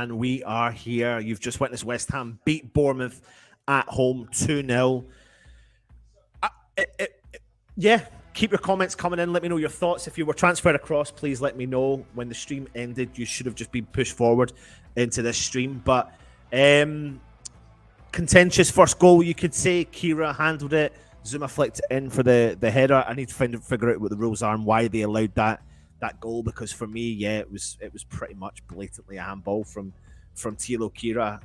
and we are here. You've just witnessed West Ham beat Bournemouth at home 2-0. Yeah, keep your comments coming in. Let me know your thoughts. If you were transferred across, please let me know. When the stream ended, you should have just been pushed forward into this stream. But contentious first goal, you could say. Kira handled it. Zuma flicked it in for the header. I need to figure out what the rules are and why they allowed that goal, because for me, yeah, it was pretty much blatantly a handball from Thilo Kira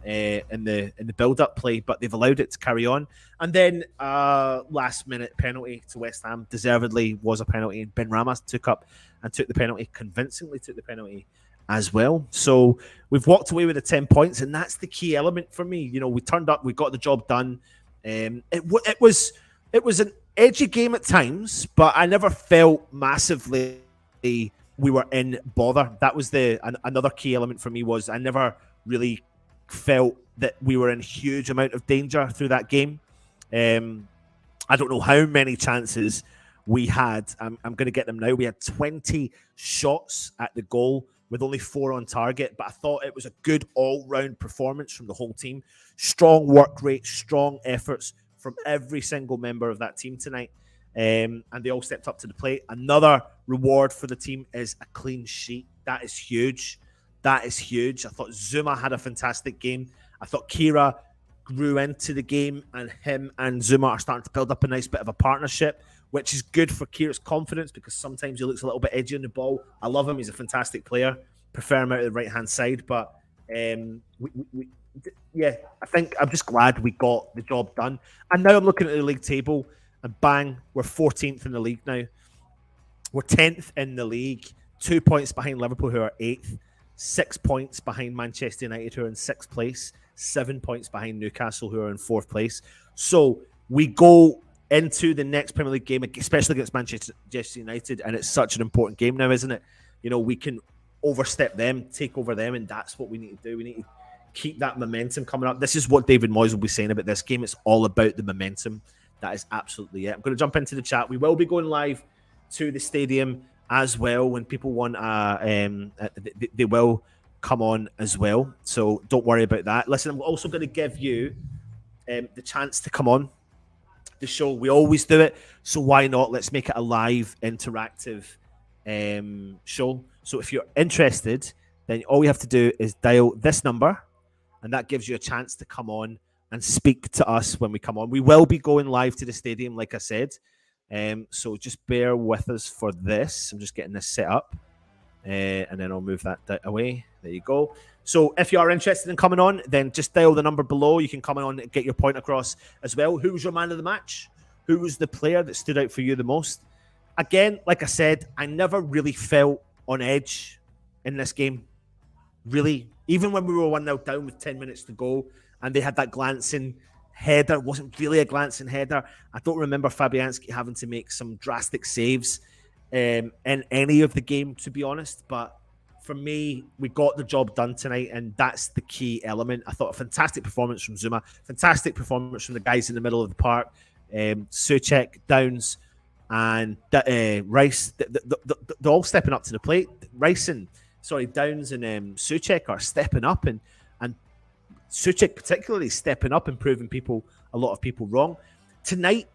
in the build-up play, but they've allowed it to carry on. And then last-minute penalty to West Ham, deservedly was a penalty, and Benrahma took the penalty, convincingly took the penalty as well. So we've walked away with the 10 points, and that's the key element for me. You know, we turned up, we got the job done. It was an edgy game at times, but I never felt massively we were in bother. That was another key element for me. Was I never really felt that we were in huge amount of danger through that game. I don't know how many chances we had. I'm going to get them now. We had 20 shots at the goal with only 4 on target, but I thought it was a good all-round performance from the whole team. Strong work rate, strong efforts from every single member of that team tonight. And they all stepped up to the plate. Another reward for the team is a clean sheet. That is huge. That is huge. I thought Zuma had a fantastic game. I thought Kira grew into the game, and him and Zuma are starting to build up a nice bit of a partnership, which is good for Kira's confidence, because sometimes he looks a little bit edgy on the ball. I love him. He's a fantastic player. Prefer him out of the right-hand side. But yeah, I think I'm just glad we got the job done. And now I'm looking at the league table, and bang, we're 14th in the league now. We're 10th in the league, 2 points behind Liverpool, who are 8th, 6 points behind Manchester United, who are in 6th place, 7 points behind Newcastle, who are in 4th place. So we go into the next Premier League game, especially against Manchester United, and it's such an important game now, isn't it? You know, we can overstep them, take over them, and that's what we need to do. We need to keep that momentum coming up. This is what David Moyes will be saying about this game. It's all about the momentum. That is absolutely it. I'm going to jump into the chat. We will be going live to the stadium as well. When people want, they will come on as well. So don't worry about that. Listen, I'm also going to give you the chance to come on the show. We always do it, so why not? Let's make it a live, interactive show. So if you're interested, then all you have to do is dial this number, and that gives you a chance to come on and speak to us when we come on. We will be going live to the stadium, like I said. So just bear with us for this. I'm just getting this set up. And then I'll move that away. There you go. So if you are interested in coming on, then just dial the number below. You can come on and get your point across as well. Who was your man of the match? Who was the player that stood out for you the most? Again, like I said, I never really felt on edge in this game. Really. Even when we were 1-0 down with 10 minutes to go, and they had that glancing header. It wasn't really a glancing header. I don't remember Fabianski having to make some drastic saves in any of the game, to be honest. But for me, we got the job done tonight, and that's the key element. I thought a fantastic performance from Zuma, fantastic performance from the guys in the middle of the park, Souček, Downs, and Rice. They're all stepping up to the plate. Downs and Souček are stepping up, and Souček particularly stepping up and proving a lot of people wrong. Tonight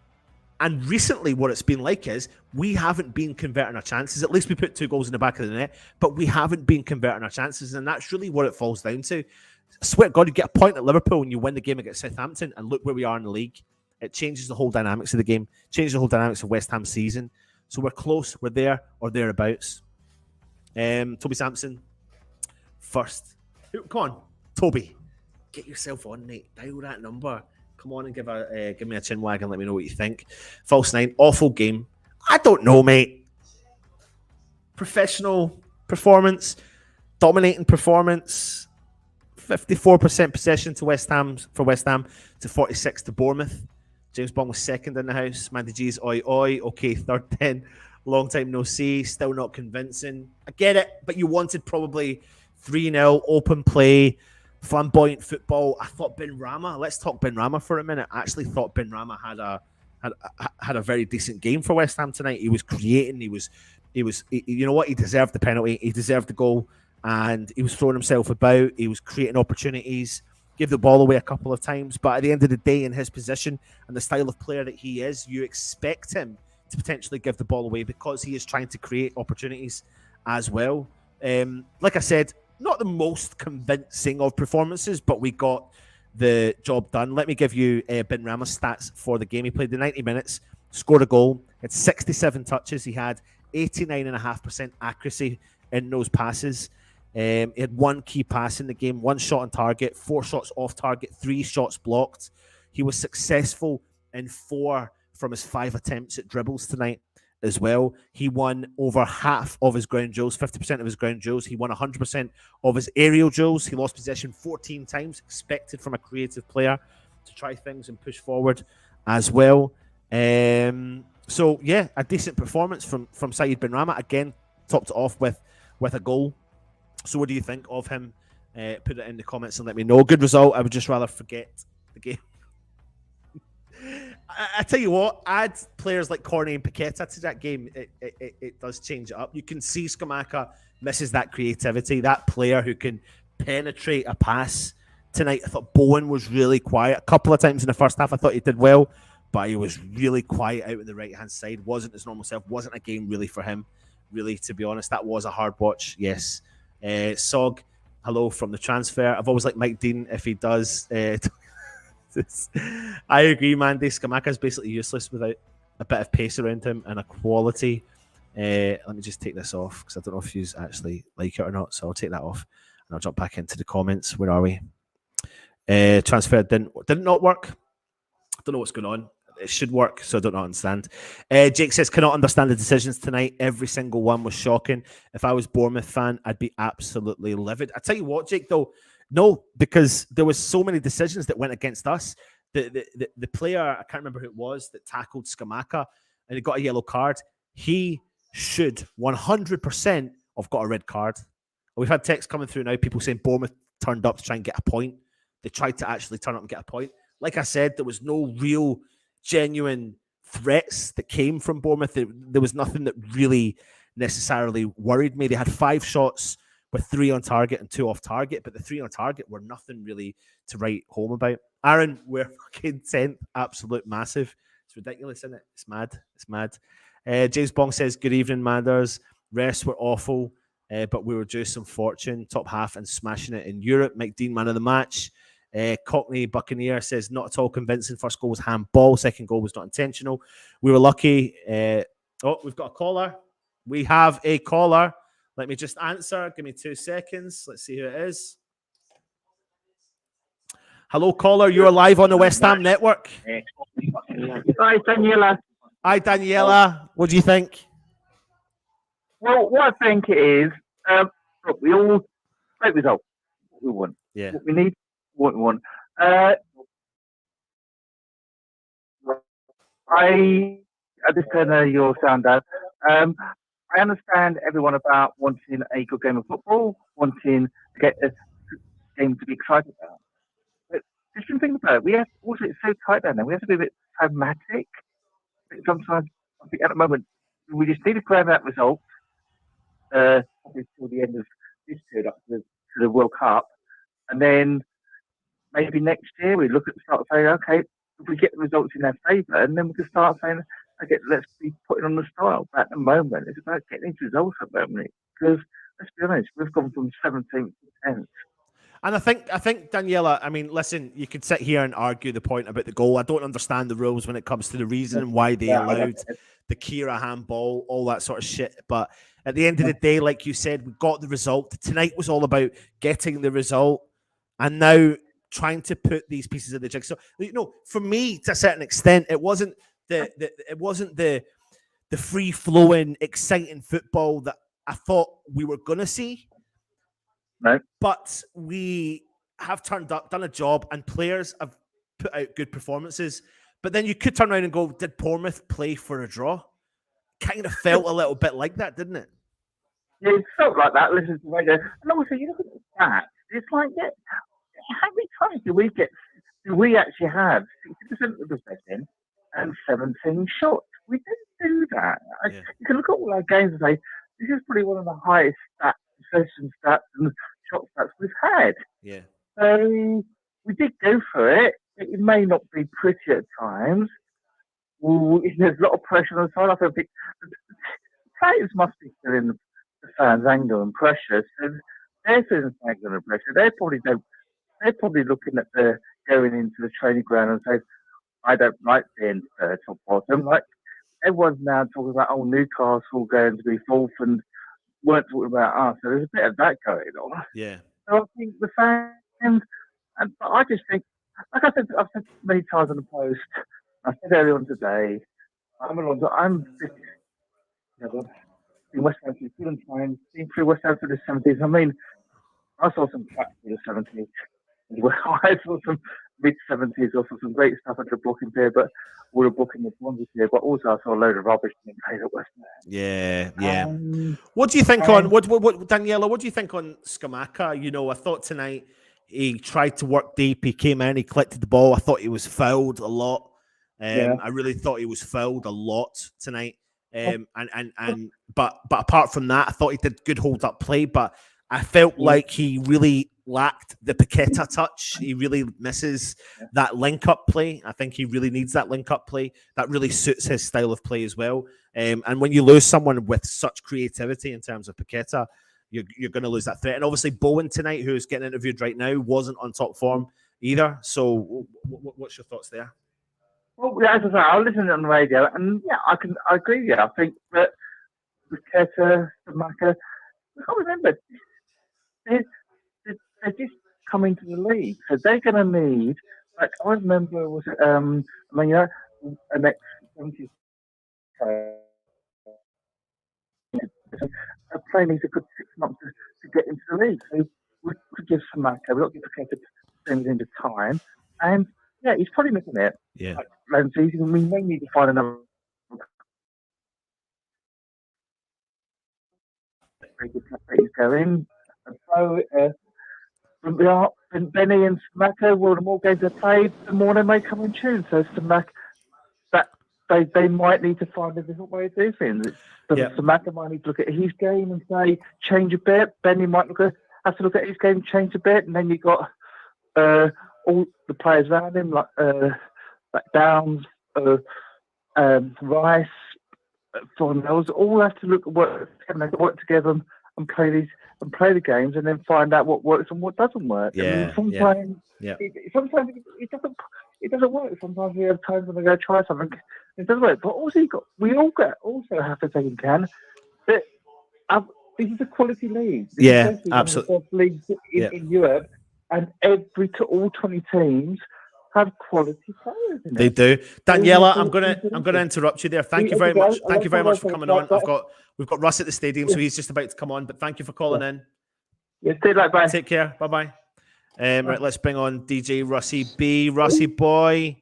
and recently, what it's been like is we haven't been converting our chances. At least we put 2 goals in the back of the net, but we haven't been converting our chances, and that's really what it falls down to. I swear to God, you get a point at Liverpool and you win the game against Southampton, and look where we are in the league. It changes the whole dynamics of the game, changes the whole dynamics of West Ham season. So we're close, we're there or thereabouts. Toby Sampson, first. Come on, Toby. Get yourself on, mate. Dial that number. Come on and give me a chin wag and let me know what you think. False 9, awful game. I don't know, mate. Professional performance, dominating performance. 54% possession to West Ham to 46 to Bournemouth. James Bond was second in the house. Mandy G's oi oi. Okay, third then. Long time no see. Still not convincing. I get it, but you wanted probably 3-0 open play. Flamboyant football. I thought Benrahma. Let's talk Benrahma for a minute. I actually thought Benrahma had a very decent game for West Ham tonight. He was creating. He was. You know what? He deserved the penalty. He deserved the goal. and he was throwing himself about. He was creating opportunities, gave the ball away a couple of times. But at the end of the day, in his position and the style of player that he is, you expect him to potentially give the ball away because he is trying to create opportunities as well. Like I said, not the most convincing of performances, but we got the job done. Let me give you Benrahma's stats for the game. He played the 90 minutes, scored a goal, had 67 touches. He had 89.5% accuracy in those passes. He had one key pass in the game, one shot on target, 4 shots off target, 3 shots blocked. He was successful in 4 from his 5 attempts at dribbles tonight as well. He won over half of his ground duels, 50% of his ground duels. He won 100% of his aerial duels. He lost possession 14 times, expected from a creative player to try things and push forward as well. So, yeah, a decent performance from Saeed Benrahma. Again, topped it off with a goal. So what do you think of him? Put it in the comments and let me know. Good result. I would just rather forget the game. I tell you what, add players like Corney and Paqueta to that game. It does change it up. You can see Scamacca misses that creativity, that player who can penetrate a pass. Tonight, I thought Bowen was really quiet. A couple of times in the first half, I thought he did well, but he was really quiet out on the right-hand side. Wasn't his normal self. Wasn't a game really for him, really, to be honest. That was a hard watch, yes. Sog, hello from the transfer. I've always liked Mike Dean if he does. I agree, Mandy. Scamacca's basically useless without a bit of pace around him and a quality. Let me just take this off because I don't know if you actually like it or not. So I'll take that off and I'll jump back into the comments. Where are we? Transfer didn't not work. I don't know what's going on. It should work, so I don't understand. Jake says, cannot understand the decisions tonight. Every single one was shocking. If I was Bournemouth fan, I'd be absolutely livid. I tell you what, Jake, though, no, because there was so many decisions that went against us. The player, I can't remember who it was, that tackled Scamacca and he got a yellow card. He should 100% have got a red card. We've had texts coming through now, people saying Bournemouth turned up to try and get a point. They tried to actually turn up and get a point. Like I said, there was no real genuine threats that came from Bournemouth. There was nothing that really necessarily worried me. They had 5 shots with 3 on target and 2 off target, but the 3 on target were nothing really to write home about. Aaron, we're fucking 10th, absolute massive. It's ridiculous, isn't it? It's mad. It's mad. James Bong says, good evening, Manders. Rest were awful, but we were due some fortune. Top half and smashing it in Europe. Mike Dean, man of the match. Cockney Buccaneer says, not at all convincing. First goal was handball. Second goal was not intentional. We were lucky. We've got a caller. We have a caller. Let me just answer. Give me 2 seconds. Let's see who it is. Hello, caller. You're live on the West Ham Network. Hi, Daniela. Hi, Daniela. What do you think? Well, what I think is, look, we all great result. What we want. Yeah. What we need. What we want. I just turn your sound down. I understand everyone about wanting a good game of football, wanting to get a game to be excited about. But just think about it. We have also it's so tight down there. We have to be a bit pragmatic. Sometimes I think at the moment we just need to grab that result probably till the end of this period up to the World Cup, and then maybe next year we look at the start saying, okay, if we get the results in their favour, and then we can start saying, okay, let's be putting on the style. But at the moment, it's about getting these results at the moment because let's be honest, we've gone from 17th to 10th. And I think Daniela, I mean, listen, you could sit here and argue the point about the goal. I don't understand the rules when it comes to the reason why they allowed the Kira handball, all that sort of shit. But at the end of the day, like you said, we got the result. Tonight was all about getting the result and now trying to put these pieces of the jigsaw. You know, for me, to a certain extent, it wasn't the free flowing, exciting football that I thought we were gonna see. Right. But we have turned up, done a job, and players have put out good performances. But then you could turn around and go, did Bournemouth play for a draw? Kind of felt a little bit like that, didn't it? Yeah, it felt like that. Listen to the radio. And also, you look at the stats. It's like, how many times do we actually have 60% of the possession and 17 shots? We didn't do that. You can look at all our games and say, this is probably one of the highest stats possession stats and shot stats we've had. Yeah. So we did go for it. It may not be pretty at times. There's a lot of pressure on the side. I think the players must be feeling the fans' anger and pressure. So they're feeling the anger and pressure. They're probably looking at the going into the training ground and saying, "I don't like being third or bottom." Like everyone's now talking about, "Oh, Newcastle going to be fourth," and weren't talking about us. So there's a bit of that going on. Yeah. So I think the fans, but I just think, like I've said many times on the post. I said earlier on today, I'm 57. In West Ham for the times, been through West Ham for the 70s. I mean, I saw some crap through the 70s. I saw some mid 70s, also some great stuff at the booking period, but all the booking was one here. But also, I saw a load of rubbish being played at West Ham. Yeah. What do you think on what Daniela? What do you think on Scamacca? You know, I thought tonight he tried to work deep. He came in, he collected the ball. I thought he was fouled a lot. I really thought he was fouled a lot tonight. But apart from that, I thought he did good hold up play. But I felt like he really lacked the Paqueta touch. He really misses that link up play. I think he really needs that link up play. That really suits his style of play as well. And when you lose someone with such creativity in terms of Paqueta, you're going to lose that threat. And obviously Bowen tonight, who's getting interviewed right now, wasn't on top form either. So what's your thoughts there? Well, as I say, I'll listen on the radio, and I agree with you. I think that Paqueta, Scamacca, I can't remember. They're just coming to the league, so they're going to need. Like I remember, was it? An ex-70s player. A player needs a good 6 months to get into the league. So we could give Scamacca, we've got to give Paqueta things into time, and he's probably missing it. Yeah. Like, we may need to find another very good player going. So Benny and Scamacca, well, the more games they play, the more they may come in tune. So Scamacca, that they might need to find a different way to do things. Scamacca might need to look at his game and say change a bit. Benny might have to look at his game, change a bit, and then you've got all the players around him like Downs, Rice, Thornells, all have to work together and play the games, and then find out what works and what doesn't work. Sometimes it doesn't work. Sometimes we have times when we go try something, it doesn't work. But also we also have to take into account that this is a quality league. This is absolutely one of the best leagues in Europe, and all 20 teams have quality players in They do. Daniela, I'm gonna interrupt you there. Thank you very much. Thank you very much for coming on. We've got Russ at the stadium, so he's just about to come on. But thank you for calling in. Yeah, bye. Take care. Bye. Right, let's bring on DJ Russie B. Russie boy.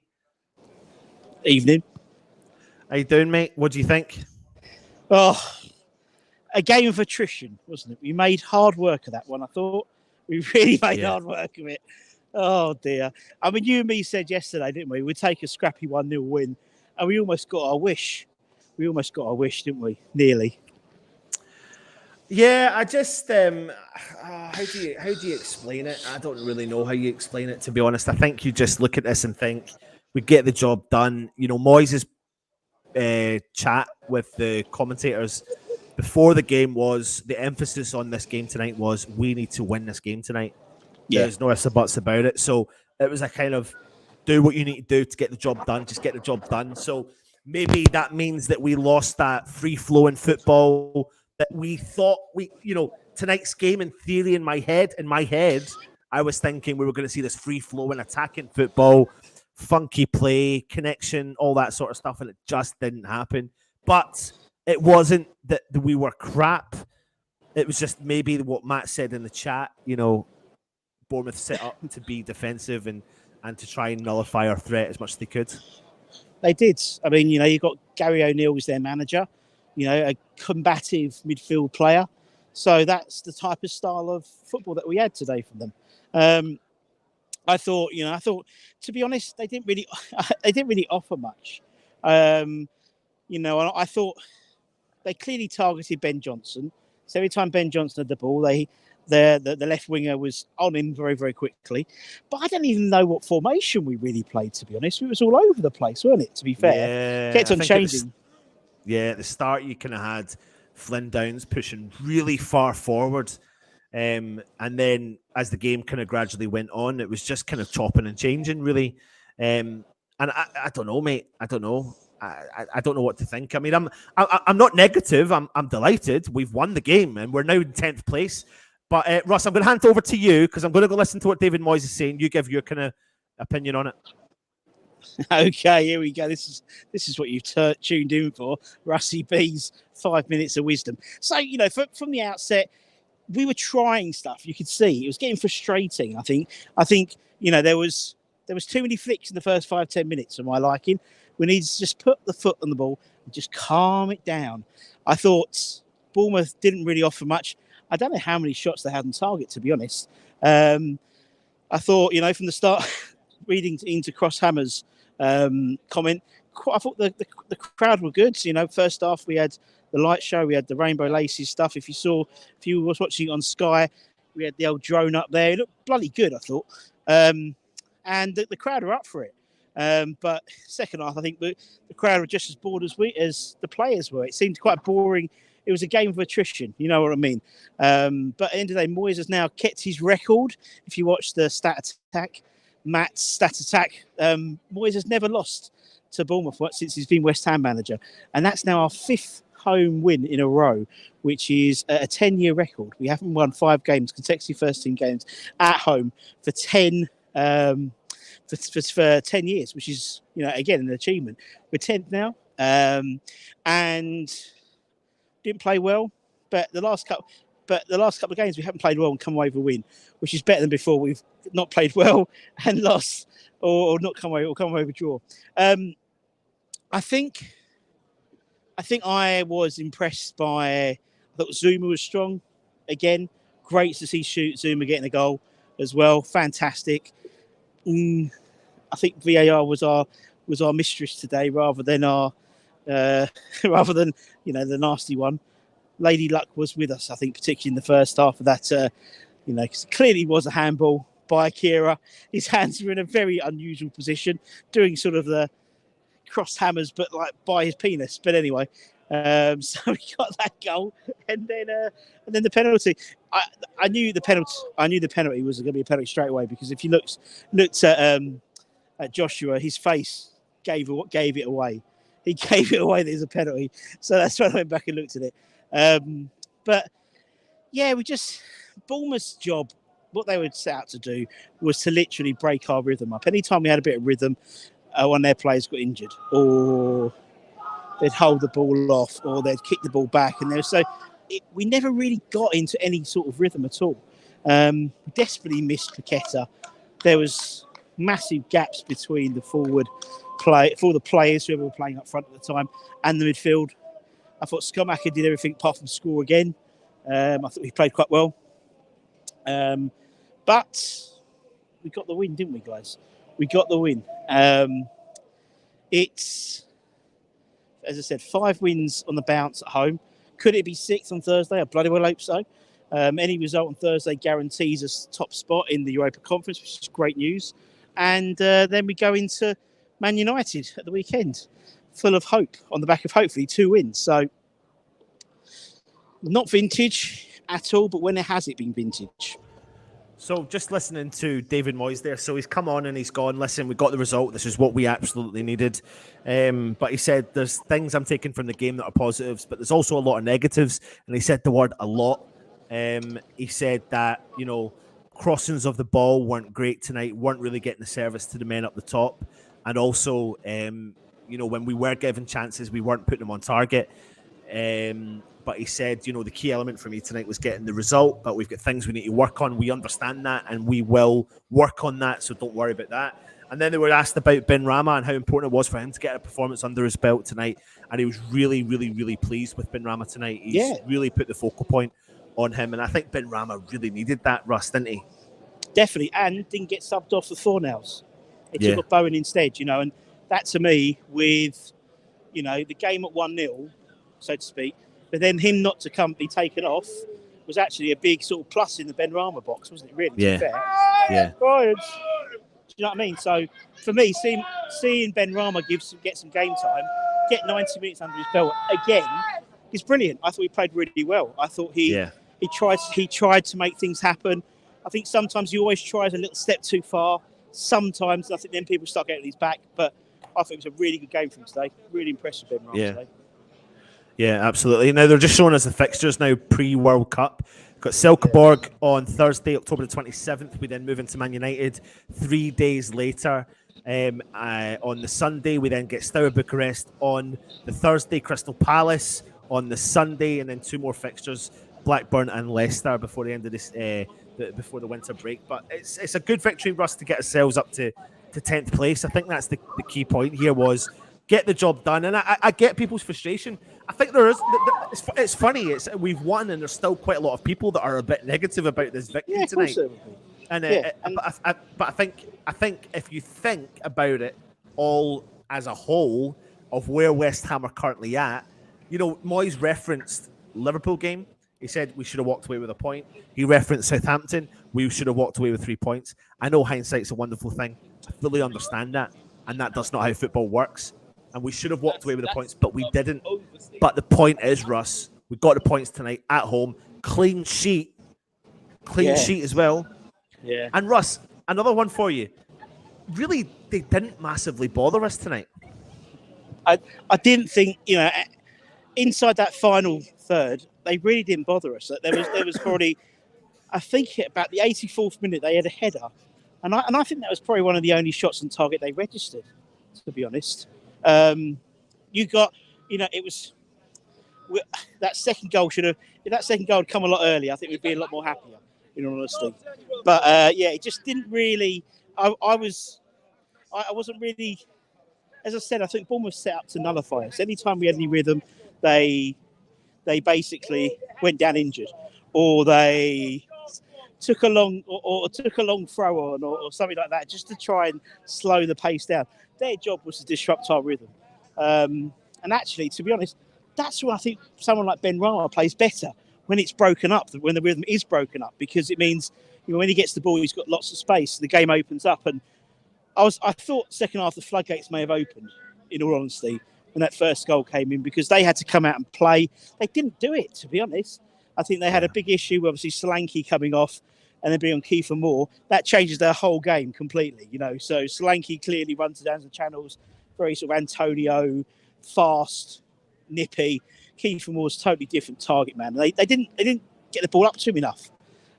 Evening. How you doing, mate? What do you think? Oh, a game of attrition, wasn't it? We made hard work of that one. I thought we really made hard work of it. Oh dear. I mean, you and me said yesterday, didn't we? We'd take a scrappy 1-0 win, and we almost got our wish. Didn't we? Nearly. Yeah, I just how do you explain it? I don't really know how you explain it, to be honest. I think you just look at this and think we get the job done. You know, Moyes' chat with the commentators before the game was the emphasis on this game tonight was we need to win this game tonight. There's no ifs or buts about it. So it was a kind of do what you need to do to get the job done. Just get the job done. So maybe that means that we lost that free-flowing football that we thought tonight's game, in theory, in my head, I was thinking we were going to see this free-flowing attacking football, funky play, connection, all that sort of stuff, and it just didn't happen. But it wasn't that we were crap. It was just maybe what Matt said in the chat, Bournemouth set up to be defensive and to try and nullify our threat as much as they could. They did. I mean, you've got Gary O'Neill as their manager, a combative midfield player. So that's the type of style of football that we had today from them. I thought, to be honest, they didn't really offer much. I thought they clearly targeted Ben Johnson. So every time Ben Johnson had the ball, the left winger was on him very, very quickly. But I don't even know what formation we really played, to be honest. It was all over the place, wasn't it, to be fair? Yeah, Kept on changing. At the start, you kind of had Flynn Downs pushing really far forward. And then as the game kind of gradually went on, it was just kind of chopping and changing, really. And I don't know, mate. I don't know. I don't know what to think. I mean, I'm not negative. I'm delighted. We've won the game and we're now in 10th place. But Russ, I'm going to hand it over to you because I'm going to go listen to what David Moyes is saying. You give your kind of opinion on it. Okay, here we go. This is what you've tuned in for. Rusty B's 5 minutes of wisdom. So, from the outset, we were trying stuff. You could see it was getting frustrating. I think there was too many flicks in the first 5-10 minutes of my liking. We need to just put the foot on the ball and just calm it down. I thought Bournemouth didn't really offer much. I don't know how many shots they had on target, to be honest. I thought, from the start, reading into Crosshammer's comment, I thought the crowd were good. First half we had the light show, we had the Rainbow Laces stuff. If you was watching it on Sky, we had the old drone up there. It looked bloody good, I thought. And the crowd were up for it. But second half, I think the crowd were just as bored as the players were. It seemed quite boring. It was a game of attrition, you know what I mean? But at the end of the day, Moyes has now kept his record. If you watch the Matt's stat attack, Moyes has never lost to Bournemouth since he's been West Ham manager. And that's now our 5th home win in a row, which is a 10-year record. We haven't won 5 games, consecutive first-team games at home for 10 for 10 years, which is, again, an achievement. We're 10th now, and didn't play well, but the last couple of games we haven't played well and come away with a win, which is better than before. We've not played well and lost, or not come away with a draw. I think I was impressed by. I thought Zuma was strong again. Great to see Zuma getting a goal as well. Fantastic. I think VAR was our mistress today, rather than the nasty one. Lady Luck was with us, I think, particularly in the first half of that. Because it clearly was a handball by Akira. His hands were in a very unusual position, doing sort of the cross hammers, but like by his penis. But anyway, so we got that goal, and then the penalty. I knew the penalty was going to be a penalty straight away, because if you looked at Joshua, his face gave it away. He gave it away. There's a penalty, so that's when I went back and looked at it. But yeah, Bournemouth's job, what they were set out to do, was to literally break our rhythm up. Anytime we had a bit of rhythm, one of their players got injured, or they'd hold the ball off, or they'd kick the ball back, and we never really got into any sort of rhythm at all. We desperately missed Paqueta. There was massive gaps between the forward play for the players, whoever were playing up front at the time, and the midfield. I thought Scammy did everything apart from score again. I thought he played quite well. But we got the win, didn't we, guys? We got the win. It's, as I said, 5 wins on the bounce at home. Could it be 6 on Thursday? I bloody well hope so. Any result on Thursday guarantees us top spot in the Europa Conference, which is great news. And then we go into Man United at the weekend, full of hope, on the back of hopefully 2 wins. So not vintage at all, but when has it been vintage? So just listening to David Moyes there. So he's come on and he's gone, listen, we got the result. This is what we absolutely needed. But he said there's things I'm taking from the game that are positives, but there's also a lot of negatives. And he said the word a lot. He said that, crossings of the ball weren't great tonight, weren't really getting the service to the men up the top. And also, when we were given chances, we weren't putting them on target. But he said, the key element for me tonight was getting the result, but we've got things we need to work on. We understand that, and we will work on that, so don't worry about that. And then they were asked about Benrahma and how important it was for him to get a performance under his belt tonight, and he was really, really, really pleased with Benrahma tonight. He's really put the focal point on him, and I think Benrahma really needed that, Russ, didn't he? Definitely, and didn't get subbed off for Fornells. It took Bowen instead, and that to me, with, the game at 1-0, so to speak, but then him not to be taken off, was actually a big sort of plus in the Benrahma box, wasn't it? Really, to be Yeah. fair. Yeah. Brian. Do you know what I mean? So for me, seeing Benrahma get some game time, get 90 minutes under his belt again, is brilliant. I thought he played really well. I thought he tried to make things happen. I think sometimes he always tries a little step too far. Sometimes I think then people start getting his back. But I think it was a really good game for him today. Really impressed with Benrahma today. Yeah, absolutely. Now they're just showing us the fixtures now pre-World Cup. Got Selkeborg on Thursday, October the 27th. We then move into Man United 3 days later. On the Sunday, we then get Steaua Bucharest on the Thursday, Crystal Palace on the Sunday, and then 2 more fixtures, Blackburn and Leicester before the end of this, before the winter break. But it's a good victory, Russ, to get ourselves up to 10th place. I think that's the key point here was get the job done. And I get people's frustration. I think there is. It's funny. We've won, and there's still quite a lot of people that are a bit negative about this victory tonight. But I think if you think about it all as a whole of where West Ham are currently at, Moyes referenced Liverpool game. He said we should have walked away with a point. He referenced Southampton. We should have walked away with 3 points. I know hindsight's a wonderful thing. I fully understand that, and that does not how football works. And we should have walked away with the points, but we didn't. But the point is, Russ, we got the points tonight at home. Clean sheet as well. Yeah. And Russ, another one for you. Really, they didn't massively bother us tonight. I didn't think, inside that final third, they really didn't bother us. There was probably, I think about the 84th minute, they had a header. And I think that was probably one of the only shots on target they registered, to be honest. You got, it was that second goal if that second goal had come a lot earlier, I think we'd be a lot more happier, in all honesty. But it just didn't really. I wasn't really. As I said, I think Bournemouth set up to nullify us. Anytime we had any rhythm, they basically went down injured, or they took a long throw on, or something like that, just to try and slow the pace down. Their job was to disrupt our rhythm. And actually, to be honest, that's when I think someone like Benrahma plays better, when it's broken up, when the rhythm is broken up, because it means when he gets the ball, he's got lots of space. The game opens up, and I thought second half the floodgates may have opened, in all honesty, when that first goal came in, because they had to come out and play. They didn't do it, to be honest. I think they had a big issue, obviously Solanke coming off and then being on Kiefer Moore. That changes their whole game completely, So Solanke clearly runs down the channels, very sort of Antonio, fast, nippy. Kiefer Moore's totally different target man. They didn't get the ball up to him enough.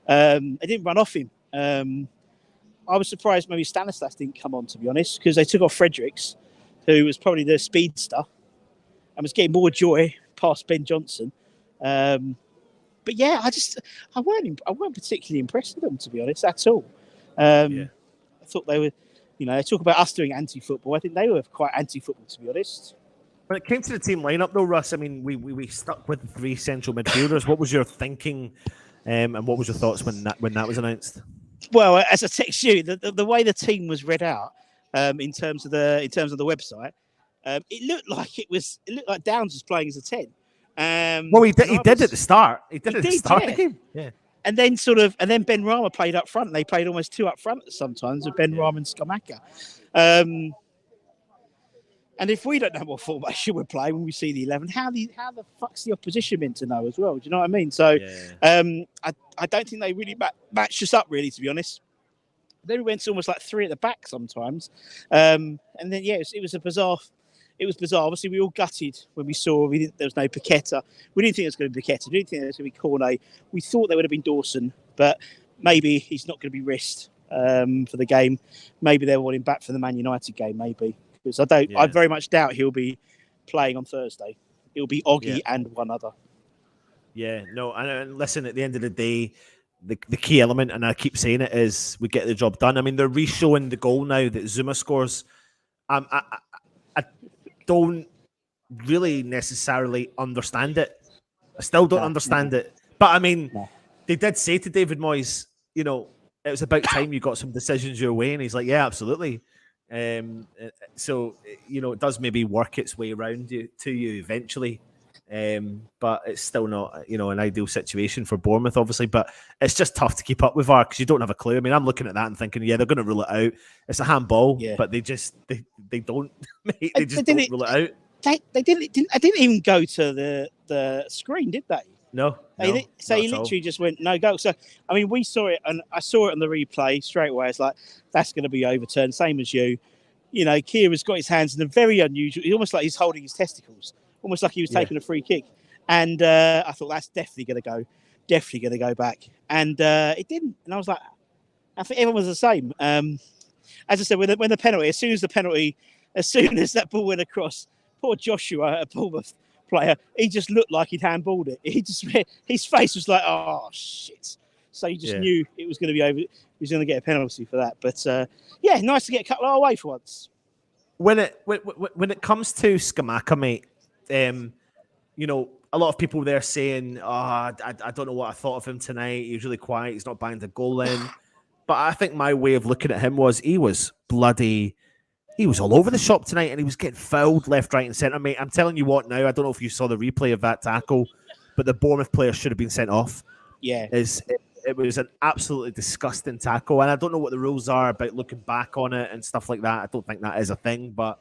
They didn't run off him. I was surprised maybe Stanislas didn't come on, to be honest, because they took off Fredericks, who was probably the speedster, and was getting more joy past Ben Johnson. But yeah, I weren't particularly impressed with them, to be honest, at all. I thought they were, they talk about us doing anti-football. I think they were quite anti-football, to be honest. When it came to the team lineup, though, Russ, I mean, we stuck with the 3 central midfielders. What was your thinking, and what was your thoughts when that was announced? Well, as I text you, the way the team was read out, in terms of the website, it looked like Downs was playing as a 10. Well, he did at the start. He did at the start of the game. Yeah. And then Benrahma played up front. They played almost 2 up front sometimes with Benrahma and Scamacca. And if we don't know what formation we're playing when we see the 11, how the fuck's the opposition meant to know as well? Do you know what I mean? So I don't think they really matched us up, really, to be honest. Then we went to almost like 3 at the back sometimes. And then, it was bizarre. It was bizarre. Obviously, we all gutted when we saw there was no Paqueta. We didn't think it was going to be Paqueta. We didn't think it was going to be Cornet. We thought there would have been Dawson, but maybe he's not going to be risked for the game. Maybe they'll want him back for the Man United game, maybe. Because I very much doubt he'll be playing on Thursday. It'll be Oggy and one other. Yeah, no, and listen, at the end of the day, the key element, and I keep saying it, is we get the job done. I mean, they're re-showing the goal now that Zuma scores. I don't really necessarily understand it. I still don't understand it. But I mean, they did say to David Moyes, it was about time you got some decisions your way, and he's like, yeah, absolutely. So it does maybe work its way around to you eventually. But it's still not, an ideal situation for Bournemouth, obviously. But it's just tough to keep up with VAR because you don't have a clue. I mean, I'm looking at that and thinking, yeah, they're going to rule it out. It's a handball, but they don't, mate, they just don't rule it out. They didn't even go to the screen, did they? No. He literally just went no goal. So I mean, we saw it, and I saw it on the replay straight away. It's like that's going to be overturned, same as you. Kira's got his hands in a very unusual. Almost like he's holding his testicles, almost like he was taking a free kick. And I thought that's definitely going to go back. And it didn't. And I was like, I think everyone was the same. As I said, when the penalty, as soon as that ball went across, poor Joshua, a Bournemouth player, he just looked like he'd handballed it. His face was like, oh shit. So you just knew it was going to be over. He was going to get a penalty for that. But nice to get a couple away for once. When it comes to Scamacca, mate, a lot of people there saying, I don't know what I thought of him tonight. He was really quiet. He's not banged a goal in. But I think my way of looking at him was he was all over the shop tonight, and he was getting fouled left, right, and centre, mate. I'm telling you what now, I don't know if you saw the replay of that tackle, but the Bournemouth player should have been sent off. Yeah. It was an absolutely disgusting tackle, and I don't know what the rules are about looking back on it and stuff like that. I don't think that is a thing, but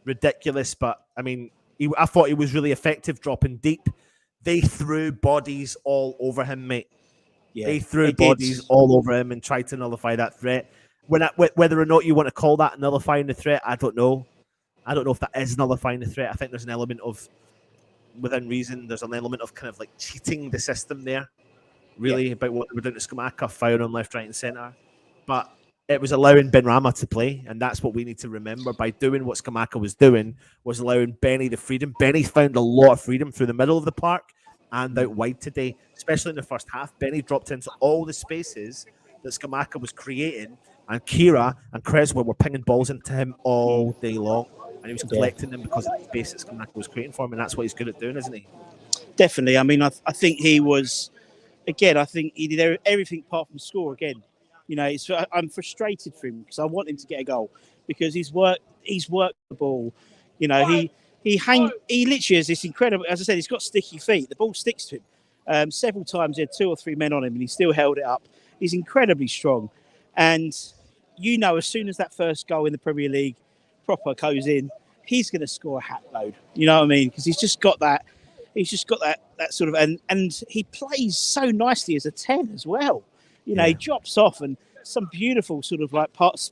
ridiculous. But, I mean, I thought he was really effective dropping deep. They threw bodies all over him, mate. Yeah, they threw bodies all over him and tried to nullify that threat. Whether or not you want to call that nullifying the threat, I don't know. I don't know if that is nullifying the threat. I think there's an element of, within reason, there's an element of kind of like cheating the system there, really, about what they were doing to Scamacca, foul on left, right, and centre. But it was allowing Benrahma to play, and that's what we need to remember. By doing what Scamacca was doing, was allowing Benny the freedom. Benny found a lot of freedom through the middle of the park and out wide today, especially in the first half. Benny dropped into all the spaces that Scamacca was creating, and Kira and Creswell were pinging balls into him all day long, and he was collecting them because of the space that Scamacca was creating for him, and that's what he's good at doing, isn't he? Definitely. I mean, I think he was, again, I think he did everything apart from score again. I'm frustrated for him because I want him to get a goal because he's worked the ball. He literally has this incredible, as I said, he's got sticky feet. The ball sticks to him. Several times he had 2 or 3 men on him and he still held it up. He's incredibly strong. And, as soon as that first goal in the Premier League proper goes in, he's going to score a hat load. You know what I mean? Because he's just got that sort of, and he plays so nicely as a 10 as well. He drops off and some beautiful sort of like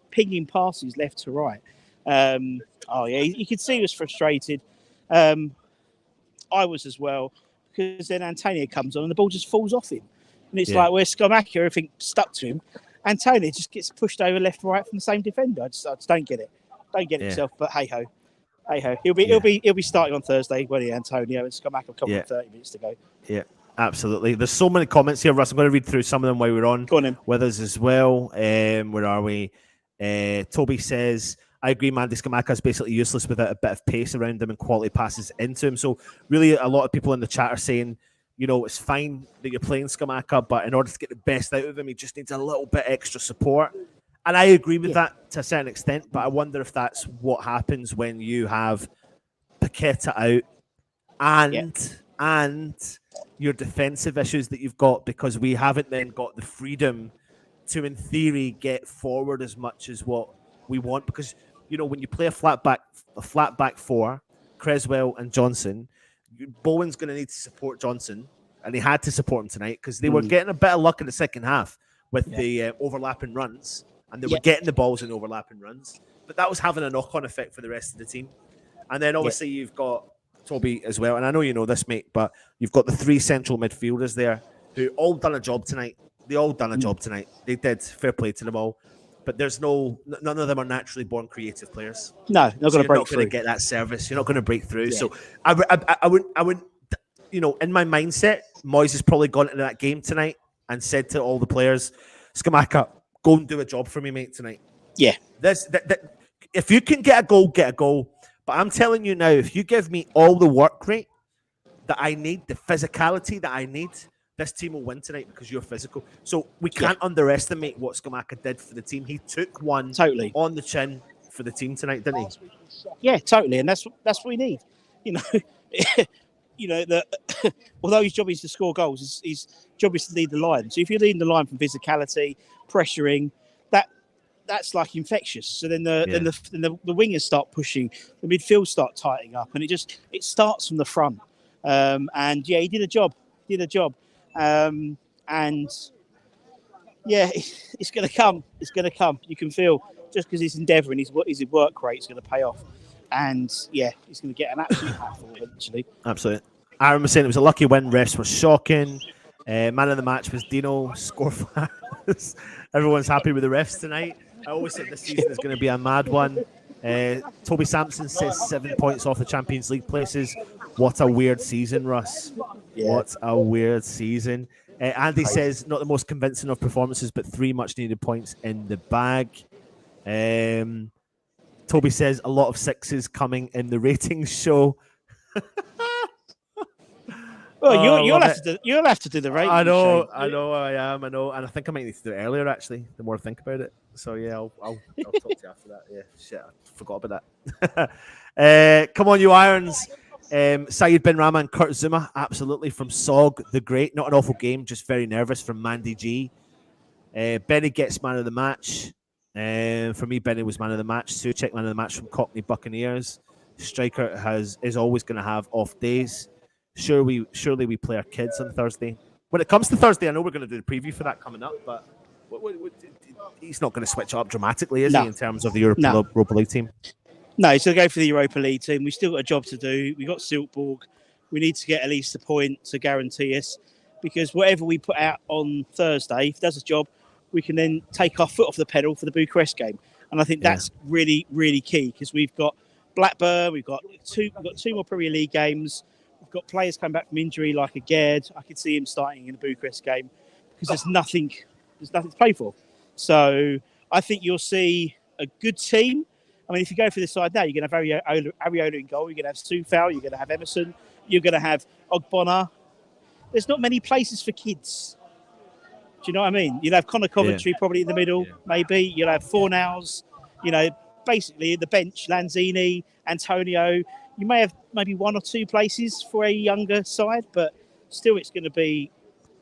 pinging passes left to right. You could see he was frustrated. I was as well, because then Antonio comes on and the ball just falls off him. And it's like where Scamacca, everything stuck to him. Antonio just gets pushed over left and right from the same defender. I just don't get it. Don't get it myself, but hey ho. He'll be starting on Thursday, won't he, Antonio? And Scamacca will come with 30 minutes to go. Yeah. Absolutely. There's so many comments here, Russ. I'm going to read through some of them while we're on. Go on in. With us as well. Where are we? Toby says, I agree, Mandy Scamacca is basically useless without a bit of pace around him and quality passes into him. So really a lot of people in the chat are saying, it's fine that you're playing Scamacca, but in order to get the best out of him, he just needs a little bit extra support. And I agree with that to a certain extent, but I wonder if that's what happens when you have Paqueta out and your defensive issues that you've got, because we haven't then got the freedom to, in theory, get forward as much as what we want. Because, when you play a flat back 4, Creswell and Johnson, Bowen's going to need to support Johnson, and he had to support him tonight because they were getting a bit of luck in the second half with the overlapping runs, and they were getting the balls in overlapping runs. But that was having a knock-on effect for the rest of the team. And then obviously you've got Toby as well, and I know you know this, mate, but you've got the 3 central midfielders there who all done a job tonight. They all done a job tonight. They did. Fair play to them all. But none of them are naturally born creative players. No, not going to break through. You're not going to get that service. You're not going to break through. Yeah. So I would, in my mindset, Moyes has probably gone into that game tonight and said to all the players, Scamacca, go and do a job for me, mate, tonight. Yeah. If you can get a goal, get a goal. But I'm telling you now, if you give me all the work rate that I need, the physicality that I need, this team will win tonight because you're physical. So we can't underestimate what Scamacca did for the team. He took one on the chin for the team tonight, didn't he? Yeah, totally. And that's what we need. that although his job is to score goals, his job is to lead the line. So if you're leading the line from physicality, pressuring, that's like infectious. So then the wingers start pushing, the midfield start tightening up, and it starts from the front. And he did a job. And yeah, it's going to come. It's going to come. You can feel just because his endeavour and his work rate is going to pay off. And yeah, he's going to get an absolute hatful eventually. Absolutely. Aaron was saying it was a lucky win. Refs were shocking. Man of the match was Dino. Score fast. Everyone's happy with the refs tonight. I always said this season is going to be a mad one. Toby Sampson says 7 points off the Champions League places. What a weird season, Russ. Yeah. What a weird season. Andy says not the most convincing of performances, but 3 much needed points in the bag. Toby says a lot of 6s coming in the ratings show. Well, you'll have to do the ratings. I know, and I think I might need to do it earlier. Actually, the more I think about it. So yeah, I'll talk to you after that. Yeah, shit, I forgot about that. Come on, you Irons. Saeed Benrahma and Kurt Zuma, absolutely from Sog the Great. Not an awful game, just very nervous from Mandy G. Benny gets man of the match. For me, Benny was man of the match. Suchek man of the match from Cockney Buccaneers. Striker is always going to have off days. Surely we play our kids on Thursday. When it comes to Thursday, I know we're going to do the preview for that coming up, but he's not going to switch up dramatically, is he, in terms of the Europa League team? No, he's going to go for the Europa League team. We've still got a job to do. We've got Silkeborg. We need to get at least a point to guarantee us, because whatever we put out on Thursday, if it does a job, we can then take our foot off the pedal for the Bucharest game. And I think that's really, really key, because we've got Blackburn, we've got two more Premier League games. We've got players coming back from injury like a Gerd. I could see him starting in the Bucharest game because there's nothing to play for. So I think you'll see a good team. I mean, if you go for this side now, you're going to have Ariola in goal. You're going to have Soufal. You're going to have Emerson. You're going to have Ogbonna. There's not many places for kids. Do you know what I mean? You'll have Connor Coventry probably in the middle, maybe. You'll have Fornals. Basically the bench, Lanzini, Antonio. You may have maybe 1 or 2 places for a younger side, but still it's going to be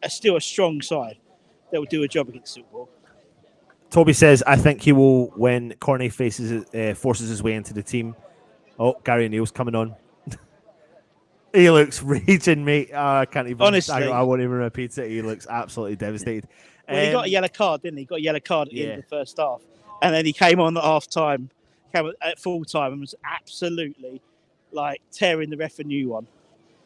still a strong side that will do a job against Silkeborg. Toby says, I think he will when Cornet forces his way into the team. Oh, Gary O'Neill's coming on. He looks raging, mate. I can't even. Honestly, I won't even repeat it. He looks absolutely devastated. Well, he got a yellow card, didn't he? He got a yellow card at the end of the first half. And then he came on at half time, came at full time, and was absolutely tearing the ref a new one.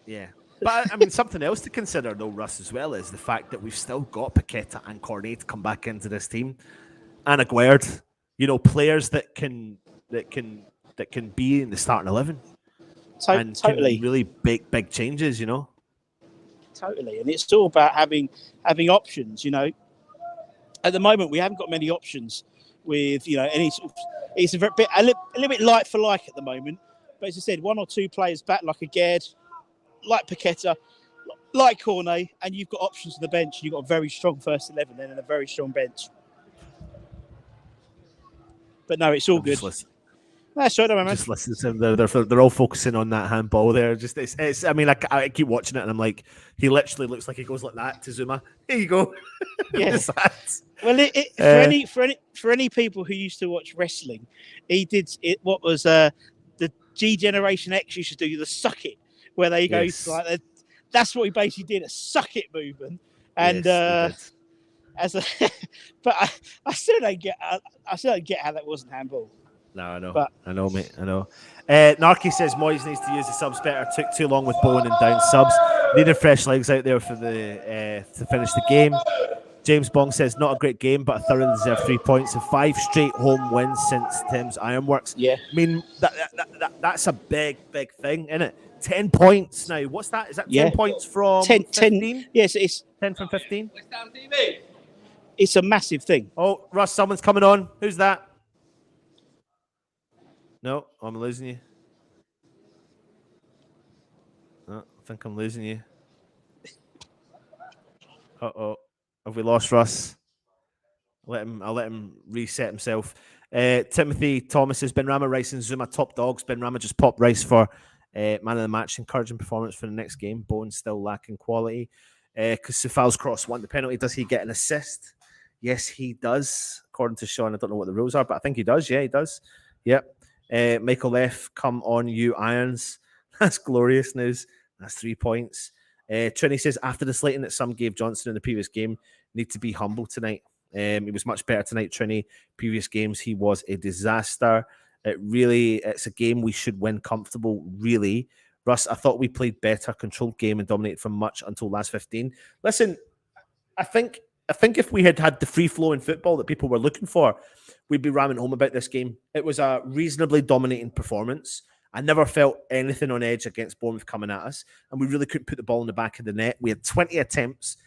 Yeah. But I mean, something else to consider, though, Russ, as well, is the fact that we've still got Paqueta and Cornet to come back into this team, and Aguerd, players that can be in the starting 11, and totally really big changes, Totally, and it's all about having options. At the moment we haven't got many options with any sort of. It's a little bit light for like at the moment, but as I said, 1 or 2 players back like a Gerd, like Paqueta, like Cornet, and you've got options on the bench. You've got a very strong first 11 then and a very strong bench. But no, it's all good. That's right, man. Just listen to them. They're all focusing on that handball there. Just it's. I mean, I keep watching it and I'm like, he literally looks like he goes like that to Zuma. Here you go. Yeah. Well, for any people who used to watch wrestling, he did it. What was the G Generation X used to do the suck it, where they go like that's what he basically did, a suck it movement. And but I still don't get how that wasn't handball. No, I know. I know, mate. I know. Narky says Moyes needs to use the subs better. Took too long with Bowen and down subs. Needed fresh legs out there for the to finish the game. James Bong says not a great game, but I thoroughly deserve 3 points and 5 straight home wins since Tim's Ironworks. Yeah, I mean that's a big thing, isn't it? 10 points now. What's that? Is that 10 points from 15? Yes, it's 10 from 15. It's a massive thing. Oh, Russ, someone's coming on. Who's that? No, I'm losing you. No, I think I'm losing you. Uh-oh. Have we lost Russ? I'll let him reset himself. Timothy Thomas says Benrahma, Rice and Zuma top dogs. Benrahma just popped Rice for Man of the match, encouraging performance for the next game. Bowen's still lacking quality. Because Sufal's cross won the penalty. Does he get an assist? Yes, he does. According to Sean, I don't know what the rules are, but I think he does. Yeah, he does. Yep. Michael F, come on, you Irons. That's glorious news. That's 3 points. Trini says, after the slating that some gave Johnson in the previous game, need to be humble tonight. He was much better tonight, Trini. Previous games, he was a disaster. It's a game we should win comfortable, really. Russ, I thought we played better, controlled game and dominated from much until last 15. Listen, I think if we had the free-flowing football that people were looking for, we'd be ramming home about this game. It was a reasonably dominating performance. I never felt anything on edge against Bournemouth coming at us, and we really couldn't put the ball in the back of the net. We had 20 attempts.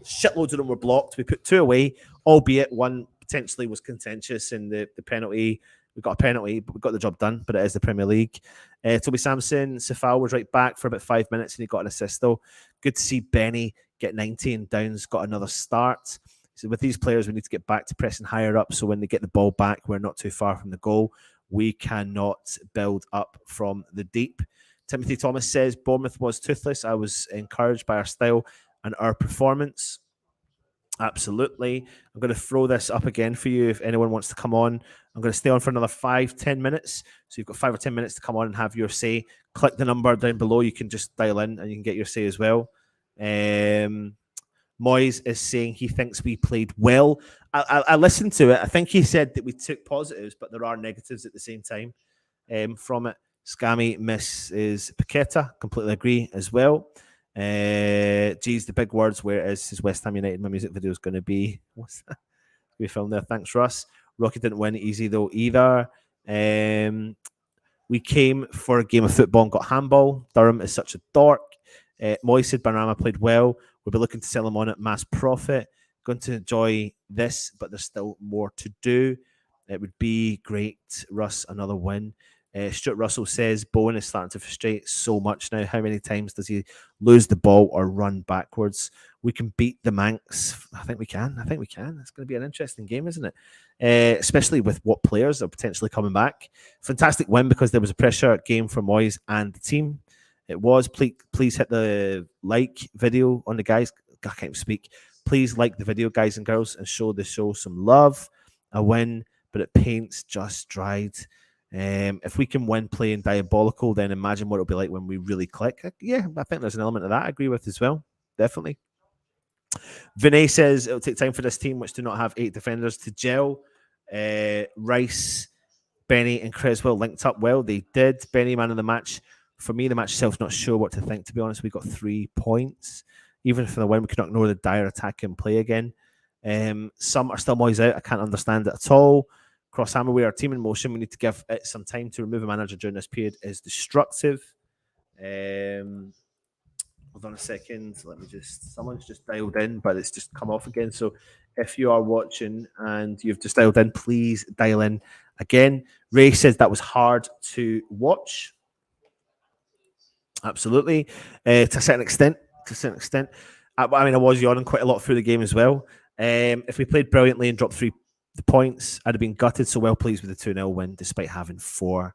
Shitloads of them were blocked. We put 2 away, albeit one potentially was contentious in the penalty. We got a penalty, but we got the job done. But it is the Premier League. Toby Sampson, Safal was right back for about 5 minutes, and he got an assist, though. Good to see Benny get 90, and Downs got another start. So with these players, we need to get back to pressing higher up, so when they get the ball back, we're not too far from the goal. We cannot build up from the deep. Timothy Thomas says, Bournemouth was toothless. I was encouraged by our style and our performance. Absolutely. I'm going to throw this up again for you if anyone wants to come on. I'm going to stay on for another 5-10 minutes. So you've got 5 or 10 minutes to come on and have your say. Click the number down below. You can just dial in and you can get your say as well. Moyes is saying he thinks we played well. I listened to it. I think he said that we took positives, but there are negatives at the same time from it. Scammy misses Paqueta. Completely agree as well. Geez, the big words. Where is West Ham United? My music video is going to be. What's that? We filmed there. Thanks, Russ. Rocky didn't win easy though either. We came for a game of football and got handball. Durham is such a dork. Moy said Benrahma played well. We'll be looking to sell him on at mass profit. Going to enjoy this, but there's still more to do. It would be great, Russ, another win. Stuart Russell says Bowen is starting to frustrate so much now. How many times does he lose the ball or run backwards? We can beat the Manx. I think we can. It's going to be an interesting game, isn't it? Especially with what players are potentially coming back. Fantastic win because there was a pressure game for Moyes and the team. It was. Please hit the like video on the guys. I can't speak. Please like the video, guys and girls, and show the show some love. A win, but it paints just dried. If we can win playing diabolical, then imagine what it'll be like when we really click. Yeah, I think there's an element of that I agree with as well. Definitely. Vinay says it'll take time for this team, which do not have 8 defenders, to gel. Rice, Benny, and Creswell linked up well. They did. Benny, man of the match. For me, the match itself's not sure what to think, to be honest. We got 3 points. Even for the win, we cannot ignore the dire attack and play again. Some are still Moyes out. I can't understand it at all. Crosshammer, we are a team in motion. We need to give it some time to remove a manager during this period is destructive. Hold on a second. Someone's just dialed in, but it's just come off again. So if you are watching and you've just dialed in, please dial in again. Ray says that was hard to watch. Absolutely. To a certain extent. I mean, I was yawning quite a lot through the game as well. If we played brilliantly and dropped 3 points, I'd have been gutted. So well pleased with the 2-0 win, despite having 4-0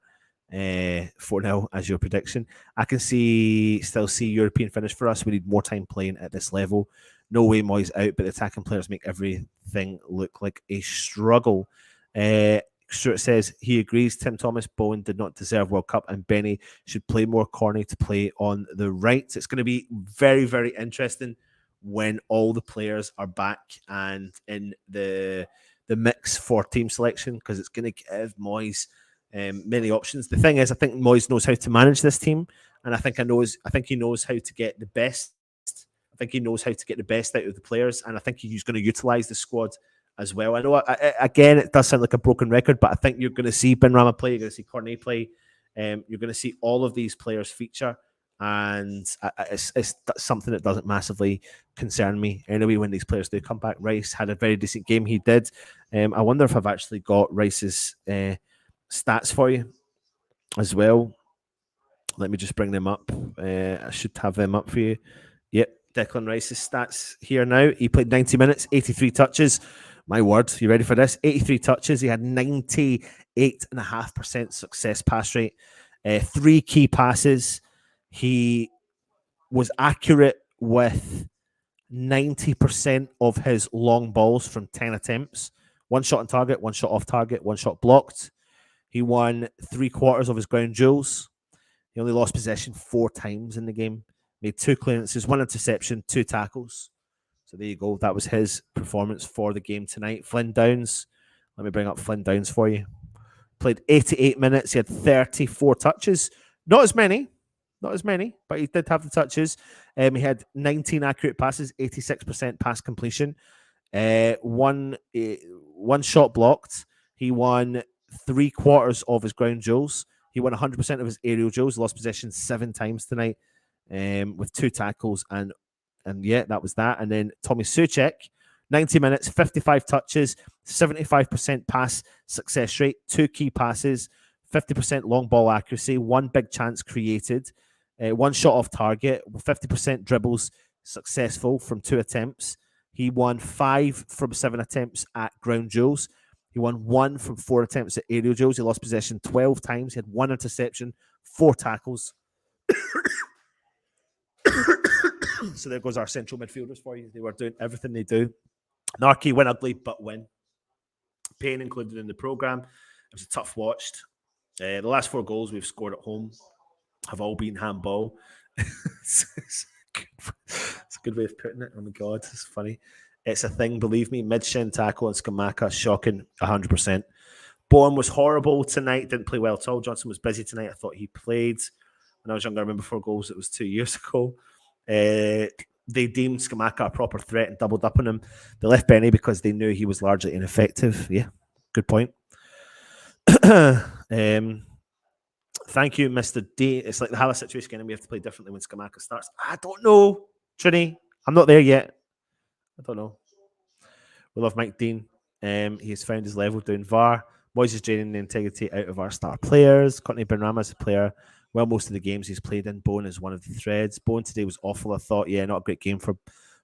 as your prediction. I can still see European finish for us. We need more time playing at this level. No way Moyes out, but the attacking players make everything look like a struggle. Stuart says he agrees. Tim Thomas, Bowen did not deserve World Cup, and Benny should play more corny to play on the right. It's going to be very, very interesting when all the players are back and in the mix for team selection, because it's going to give Moyes many options. The thing is, I think Moyes knows how to manage this team, and I think he knows how to get the best. I think he knows how to get the best out of the players, and I think he's going to utilize the squad as well. I know, again, it does sound like a broken record, but I think you're going to see Benrahma play, you're going to see Cornet play, you're going to see all of these players feature, and it's something that doesn't massively concern me anyway when these players do come back. Rice had a very decent game, he did. I wonder if I've actually got Rice's stats for you as well. Let me just bring them up. I should have them up for you. Yep, Declan Rice's stats here now. He played 90 minutes, 83 touches. My word, you ready for this? 83 touches. He had 98.5% success pass rate. 3 key passes. He was accurate with 90% of his long balls from 10 attempts. 1 shot on target, 1 shot off target, 1 shot blocked. He won 3/4 of his ground duels. He only lost possession 4 times in the game. Made 2 clearances, 1 interception, 2 tackles. So there you go. That was his performance for the game tonight. Flynn Downs. Let me bring up Flynn Downs for you. Played 88 minutes. He had 34 touches. Not as many, but he did have the touches. He had 19 accurate passes, 86% pass completion. One shot blocked. He won 3/4 of his ground duels. He won 100% of his aerial duels. Lost possession 7 times tonight, with 2 tackles and yeah, that was that. And then Tommy Soucek, 90 minutes, 55 touches, 75% pass success rate, 2 key passes, 50% long ball accuracy, 1 big chance created, 1 shot off target, 50% dribbles successful from 2 attempts. He won 5 from 7 attempts at ground duels. He won 1 from 4 attempts at aerial duels. He lost possession 12 times. He had 1 interception, 4 tackles. So there goes our central midfielders for you. They were doing everything they do. Narky win ugly, but win. Pain included in the programme. It was a tough watch. The last 4 goals we've scored at home have all been handball. It's a good way of putting it. Oh my God, it's funny. It's a thing, believe me. Mid-shin tackle and Scamacca, shocking, 100%. Bourne was horrible tonight, didn't play well at all. Johnson was busy tonight. I thought he played. When I was younger, I remember 4 goals. It was 2 years ago. They deemed Scamacca a proper threat and doubled up on him. They left Benny because they knew he was largely ineffective. Yeah, good point. Thank you, Mr. D. It's like the Hala situation again, and we have to play differently when Scamacca starts. I don't know, Trini. I'm not there yet. I don't know. We love Mike Dean. He has found his level doing VAR. Moyes is draining the integrity out of our star players. Courtney Benrahma is a player. Well, most of the games he's played in, Bowen is one of the threads. Bowen today was awful, I thought. Yeah, not a great game for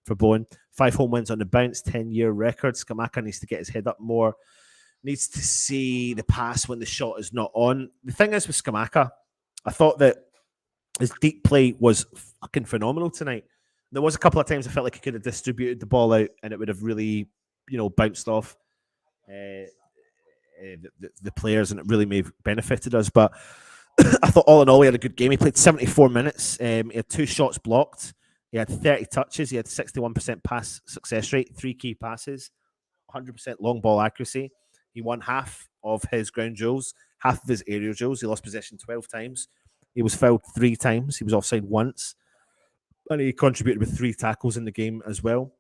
Bowen. 5 home wins on the bounce, 10-year record. Scamacca needs to get his head up more. Needs to see the pass when the shot is not on. The thing is with Scamacca, I thought that his deep play was fucking phenomenal tonight. There was a couple of times I felt like he could have distributed the ball out and it would have really, bounced off the players and it really may have benefited us. But I thought all in all, he had a good game. He played 74 minutes. He had 2 shots blocked. He had 30 touches. He had 61% pass success rate, 3 key passes, 100% long ball accuracy. He won half of his ground duels, half of his aerial duels. He lost possession 12 times. He was fouled 3 times. He was offside once. And he contributed with 3 tackles in the game as well.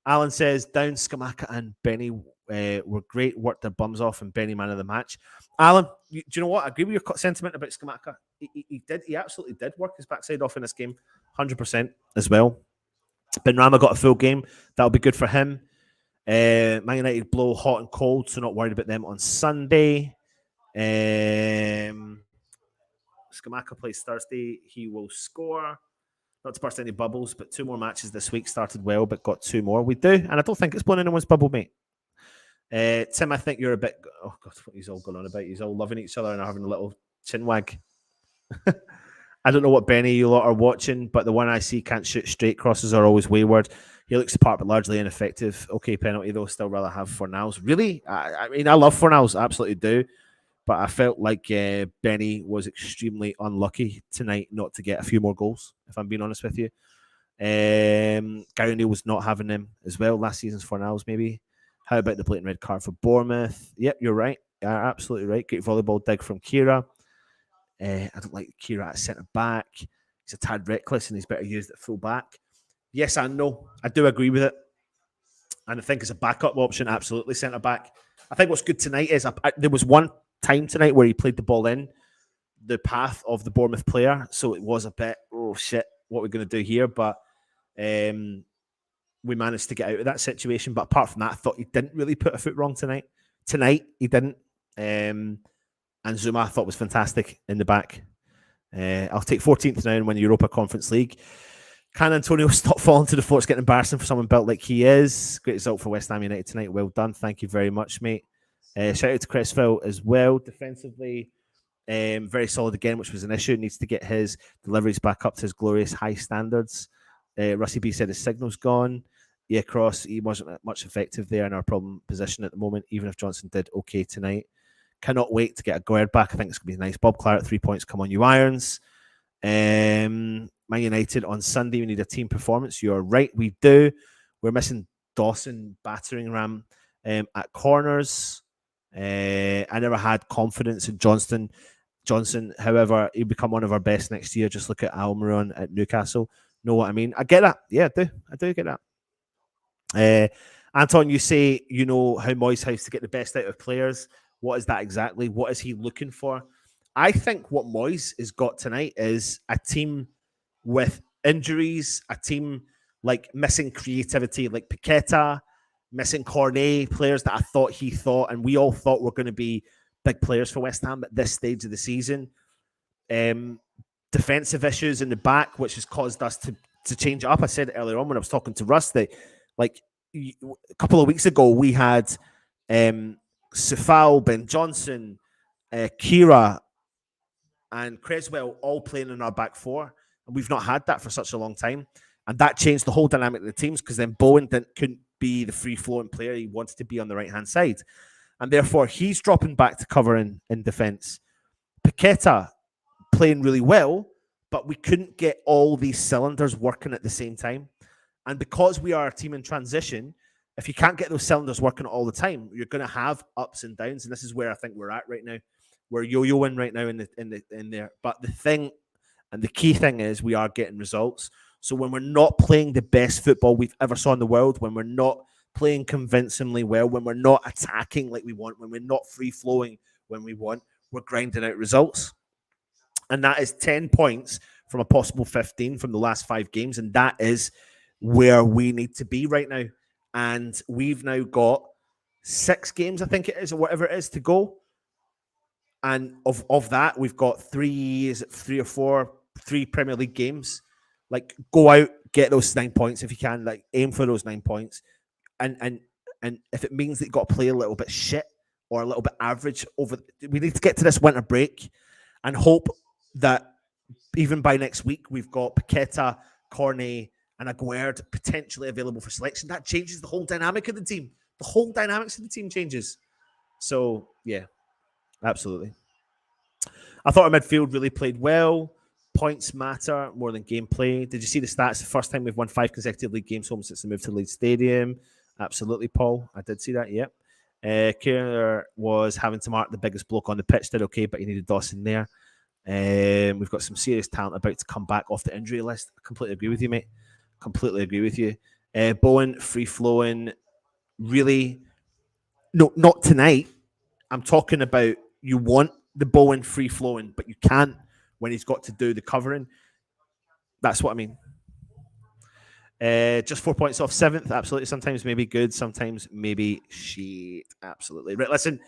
Alan says, Down, Scamacca and Benny were great, worked their bums off, and Benny man of the match. Alan, do you know what? I agree with your sentiment about Scamacca. He absolutely did work his backside off in this game, 100% as well. Benrahma got a full game. That'll be good for him. Man United blow hot and cold, so not worried about them on Sunday. Scamacca plays Thursday. He will score. Not to burst any bubbles, but 2 more matches this week. Started well, but got 2 more. We do, and I don't think it's blown anyone's bubble, mate. Tim, I think you're a bit... Oh, God, what he's all going on about. He's all loving each other and having a little chin wag. I don't know what Benny you lot are watching, but the one I see can't shoot straight. Crosses are always wayward. He looks the part, but largely ineffective. Okay, penalty, though. Still rather have Fornals. Really? I mean, I love Fornals. I absolutely do. But I felt like Benny was extremely unlucky tonight not to get a few more goals, if I'm being honest with you. Gary O'Neill was not having them as well. Last season's Fornals, maybe. How about the blatant red card for Bournemouth? Yep, you're right. You're absolutely right. Great volleyball dig from Kira. I don't like Kira at centre back. He's a tad reckless and he's better used at full back. Yes and no. I do agree with it. And I think as a backup option, absolutely centre back. I think what's good tonight is there was one time tonight where he played the ball in the path of the Bournemouth player. So it was a bit, oh shit, what we're going to do here. But we managed to get out of that situation. But apart from that, I thought he didn't really put a foot wrong tonight. Tonight, he didn't. And Zuma, I thought, was fantastic in the back. I'll take 14th now and win the Europa Conference League. Can Antonio stop falling to the floor? It's getting embarrassing for someone built like he is. Great result for West Ham United tonight. Well done. Thank you very much, mate. Shout out to Cresswell as well. Defensively, Very solid again, which was an issue. Needs to get his deliveries back up to his glorious high standards. Rusty B said his signal's gone. Yeah, Cross, he wasn't much effective there in our problem position at the moment, even if Johnson did okay tonight. Cannot wait to get a guard back. I think it's going to be nice. Bob Claret, 3 points. Come on, you Irons. Man United on Sunday, we need a team performance. You're right, we do. We're missing Dawson battering ram at corners. I never had confidence in Johnson, however, he'll become one of our best next year. Just look at Almiron at Newcastle. Know what I mean? I get that. Yeah, I do get that. Anton, you say you know how Moyes has to get the best out of players. What is that exactly? What is he looking for? I think what Moyes has got tonight is a team with injuries, a team like missing creativity, like Paqueta, missing Cornet, players that he thought, and we all thought were going to be big players for West Ham at this stage of the season. Defensive issues in the back, which has caused us to change it up. I said earlier on when I was talking to Russ that, like, a couple of weeks ago, we had Sefal, Ben Johnson, Kira, and Creswell all playing in our back four. And we've not had that for such a long time. And that changed the whole dynamic of the teams, because then Bowen couldn't be the free-flowing player he wanted to be on the right-hand side. And therefore, he's dropping back to cover in defence. Paqueta playing really well, but we couldn't get all these cylinders working at the same time. And because we are a team in transition, if you can't get those cylinders working all the time, you're going to have ups and downs. And this is where I think we're at right now. We're yo-yoing right now in there. But the thing, and the key thing is, we are getting results. So when we're not playing the best football we've ever saw in the world, when we're not playing convincingly well, when we're not attacking like we want, when we're not free-flowing when we want, we're grinding out results. And that is 10 points from a possible 15 from the last 5 games. And that is where we need to be right now. And we've now got 6 games, I think it is, or whatever it is, to go. And of that, we've got 3 or 4 Premier League games. Like, go out, get those 9 points if you can. Like, aim for those 9 points. And if it means that you've got to play a little bit shit or a little bit average we need to get to this winter break and hope that even by next week we've got Paqueta, Cornet, and Aguerd potentially available for selection. That changes the whole dynamic of the team. The whole dynamics of the team changes. So, yeah, absolutely. I thought our midfield really played well. Points matter more than gameplay. Did you see the stats? The first time we've won 5 consecutive league games home since the move to Leeds Stadium. Absolutely, Paul. I did see that, yep. Kieran was having to mark the biggest bloke on the pitch. Did okay, but he needed Dawson there. We've got some serious talent about to come back off the injury list. I completely agree with you, mate. Completely agree with you. Bowen, free-flowing. Really, no, not tonight. I'm talking about you want the Bowen free-flowing, but you can't when he's got to do the covering. That's what I mean. Just 4 points off 7th. Absolutely. Sometimes maybe good. Sometimes maybe shit. Absolutely. Right, listen.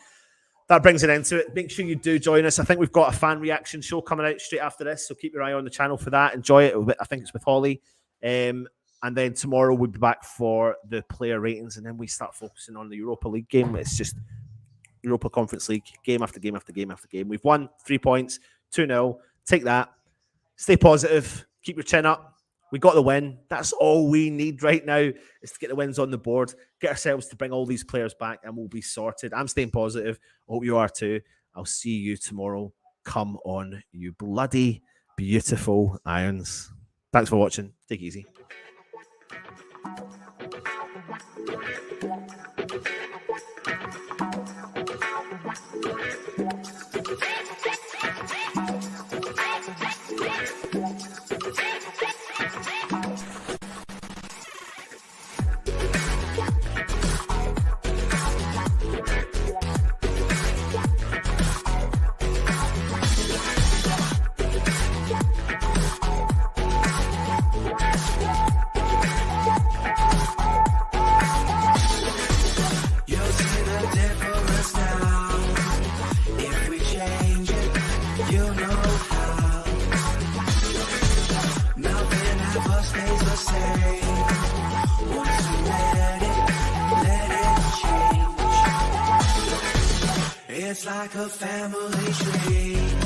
That brings an end to it. Make sure you do join us. I think we've got a fan reaction show coming out straight after this, so keep your eye on the channel for that. Enjoy it. I think it's with Holly. And then tomorrow we'll be back for the player ratings, and then we start focusing on the Europa League game. It's just Europa Conference League, game after game after game after game. We've won 3 points, 2-0. Take that. Stay positive. Keep your chin up. We got the win. That's all we need right now, is to get the wins on the board, get ourselves to bring all these players back, and we'll be sorted. I'm staying positive. I hope you are too. I'll see you tomorrow. Come on, you bloody beautiful Irons. Thanks for watching. Take it easy. It's like a family tree.